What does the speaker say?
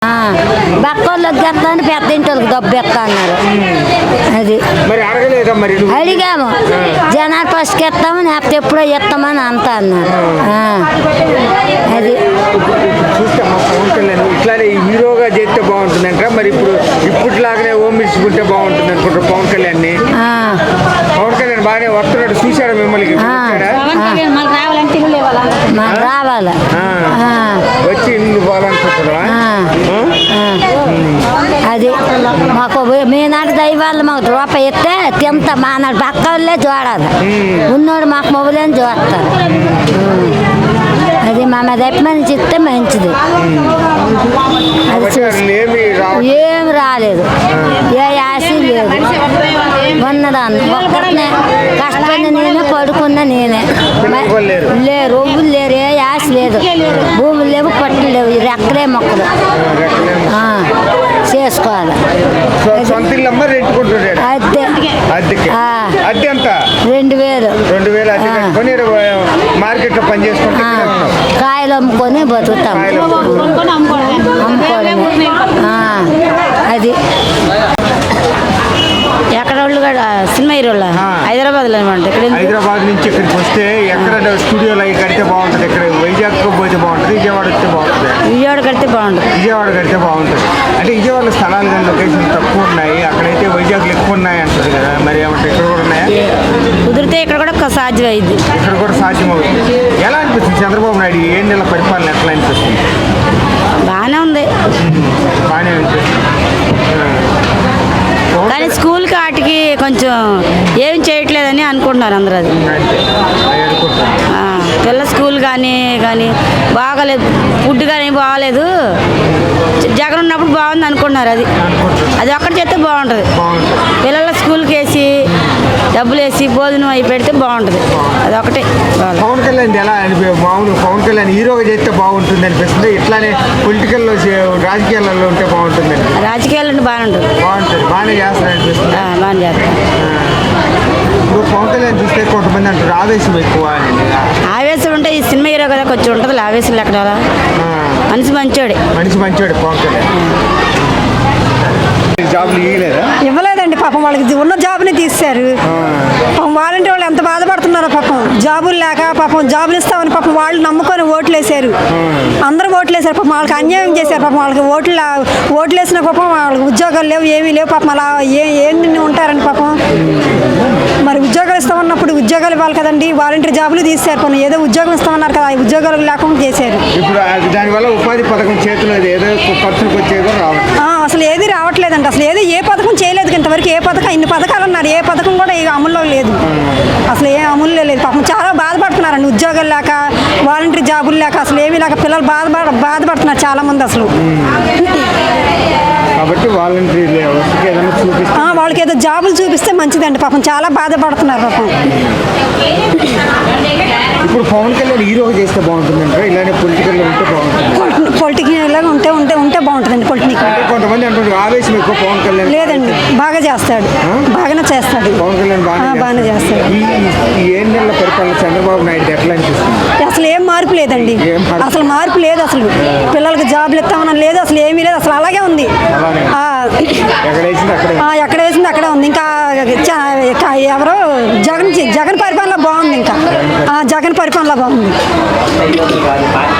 బక్కోళ్ళకి చెప్తాను పెద్ద ఇంటికి డబ్బు ఎత్తా అన్నారు. అది అడిగాము జనాలు ఫస్ట్కి ఎత్తామని లేకపోతే ఎప్పుడో ఎత్తామని అంతా అన్నారు. అది ఇట్లానే హీరోగా చేస్తే బాగుంటుంది అంటారా? మరి ఇప్పటిలాగానే ఓం ఇచ్చుకుంటే బాగుంటుంది అనుకుంటారు పవన్ కళ్యాణ్ ని. పవన్ కళ్యాణ్ బాగానే వస్తున్నాడు, చూశాడు మిమ్మల్ని రావాలి వచ్చి ఇల్లు పోవాలనుకుంటున్నారా? అది మాకు మీనాడు దైవాళ్ళు మాకు రూపాయి ఇస్తే తింత మానాడు పక్క వాళ్ళే చూడాలి, ఉన్నోడు మాకు మొబైలేని చూస్తారు. అది మా మీద మంచి ఇస్తే మంచిది. ఏమి రాలేదు, ఏ ఆశ లేదు. ఉన్నదాన్ని ఒక్కరినే కష్టపడిన నేనే పడుకున్నా నేనే లేరు, ఒవ్వులు లేరు, ఏ ఆశ లేదు. భూములు లేవు, పట్టులు లేవు, రెక్కలే మొక్కలు చేసుకోవాలి. అద్దె 2000 మార్కెట్ లో పని చేసుకుంటే కాయలు అమ్ముకొని బతుకుతాం. అమ్ముకోవడం అది ఎక్కడ వాళ్ళు కూడా సినిమా హీరోల హైదరాబాద్లో అనమాట. హైదరాబాద్ నుంచి ఇక్కడికి వస్తే ఎక్కడ స్టూడియోలో కడితే బాగుంటుంది? ఇక్కడ వైజాగ్ పోతే బాగుంటుంది, విజయవాడ వస్తే బాగుంటుంది? విజయవాడ కడితే బాగుంటుంది. విజయవాడ కడితే బాగుంటుంది అంటే విజయవాడలో స్థలాలు కానీ లొకేషన్ తక్కువ ఉన్నాయి, అక్కడైతే వైజాగ్లో ఎక్కువ ఉన్నాయి అంటారు కదా. మరి ఏమంటే ఇక్కడ కూడా ఉన్నాయా? కుదిరితే ఇక్కడ కూడా సాధ్యం అయింది, ఇక్కడ కూడా సాధ్యం అవుతుంది. ఎలా అనిపిస్తుంది చంద్రబాబు నాయుడు 7 నెలల పరిపాలన ఎట్లా అనిపిస్తుంది? బాగానే ఉంది, బాగానే అనిపిస్తుంది. కానీ స్కూల్కి వాటికి కొంచెం ఏం చేయట్లేదని అనుకుంటున్నారు అందరూ. అది పిల్ల స్కూల్ కానీ బాగాలేదు, ఫుడ్ కానీ బాగాలేదు. జగన్ ఉన్నప్పుడు బాగుంది అనుకుంటున్నారు. అది ఒక్కటి చేస్తే బాగుంటుంది. పిల్లల స్కూల్కి వేసి డబ్బులు వేసి భోజనం అవి పెడితే బాగుంటుంది. అది ఒకటే. పవన్ కళ్యాణ్ ఎలా మామూలు పవన్ కళ్యాణ్ హీరోగా చేస్తే బాగుంటుంది అనిపిస్తుంది, ఇట్లానే పొలిటికల్లో రాజకీయాలలో ఉంటే బాగుంటుంది? రాజకీయాలు బాగానే ఉంటుంది, బాగానే చేస్తారు అనిపిస్తుంది. బాగానే చేస్తారు. ఇప్పుడు పవన్ కళ్యాణ్ చూస్తే కొంతమంది అంటారు ఆవేశం ఎక్కువ. ఆవేశం ఉంటే ఈ సినిమా హీరో కదా కొంచెం ఉంటుంది ఆవేశం ఎక్కడ. మనిషి మంచోడే పవన్ కళ్యాణ్. జాబులు ఇవ్వలేదండి పాపం, వాళ్ళకి ఉన్న జాబుని తీశారు. పాపం వాలంటీర్ వాళ్ళు ఎంత బాధపడుతున్నారో పాపం, జాబులు లేక పాపం జాబులు ఇస్తామని పాపం వాళ్ళు నమ్ముకొని ఓట్లు వేసారు. అందరూ ఓట్లు వేసారు పాపం, వాళ్ళకి అన్యాయం చేశారు పాపం. వాళ్ళకి ఓట్లు వేసిన పాపం వాళ్ళకి ఉద్యోగాలు లేవు, ఏమీ లేవు పాపం. అలా ఏంటి ఉంటారండి పాపం. మరి ఉద్యోగాలు ఇస్తామన్నప్పుడు ఉద్యోగాలు ఇవ్వాలి కదండి. వాలంటీర్ జాబులు తీశారు, పని ఏదో ఉద్యోగం ఇస్తామన్నారు కదా, ఉద్యోగాలు లేకుండా చేశారు. ఇప్పుడు దానివల్ల ఉపాధి పథకం చేతిలో ఏదో ఖర్చులకు వచ్చేదో అసలు ఏది రావట్లేదండి. అసలు ఏ పథకం చేయలేదు ఇంతవరకు. ఏ పథకం, ఇన్ని పథకాలు ఉన్నారు, ఏ పథకం కూడా అమల్లో లేదు. అసలు ఏ అమల్లో లేదు పాపం. చాలా బాధపడుతున్నారండి ఉద్యోగాలు లేక, వాలంటీర్ జాబులు లేక, అసలు ఏమీ లేక పిల్లలు బాధపడుతున్నారు చాలా మంది అసలు. కాబట్టి వాళ్ళకి ఏదో జాబులు చూపిస్తే మంచిదండి పాపం, చాలా బాధపడుతున్నారు పాపం. ఇప్పుడు పవన్ కళ్యాణ్ హీరోగా చేస్తే బాగుంటుంది అంటే ఇలానే పొలిటికల్లో ఉంటే బాగుంటుంది? పొలిటికల్ ఉంటే బాగుంటుందండి. పొలిటికల్ కొంతమంది అంటారు ఆవేశం ఎక్కువ పవన్ కళ్యాణ్. లేదండి, బాగా చేస్తాడు, బాగానే చేస్తాడు. పవన్ కళ్యాణ్ బాగానే చేస్తాడు. ఈ 7 నెలల పరిపాలన చంద్రబాబు నాయుడు ఎట్లా అనిపిస్తుంది? అసలు ఏం మార్పు లేదండి, అసలు మార్పు లేదు. అసలు పిల్లలకి జాబులు ఇస్తామని లేదు, అసలు ఏమీ లేదు, అసలు అలాగే ఉంది. ఎక్కడ వేసింది అక్కడే ఉంది. ఇంకా ఎవరో జగన్ పరిపాలన బాగుంది. ఇంకా జగన్ పరిపాలన బాగుంది.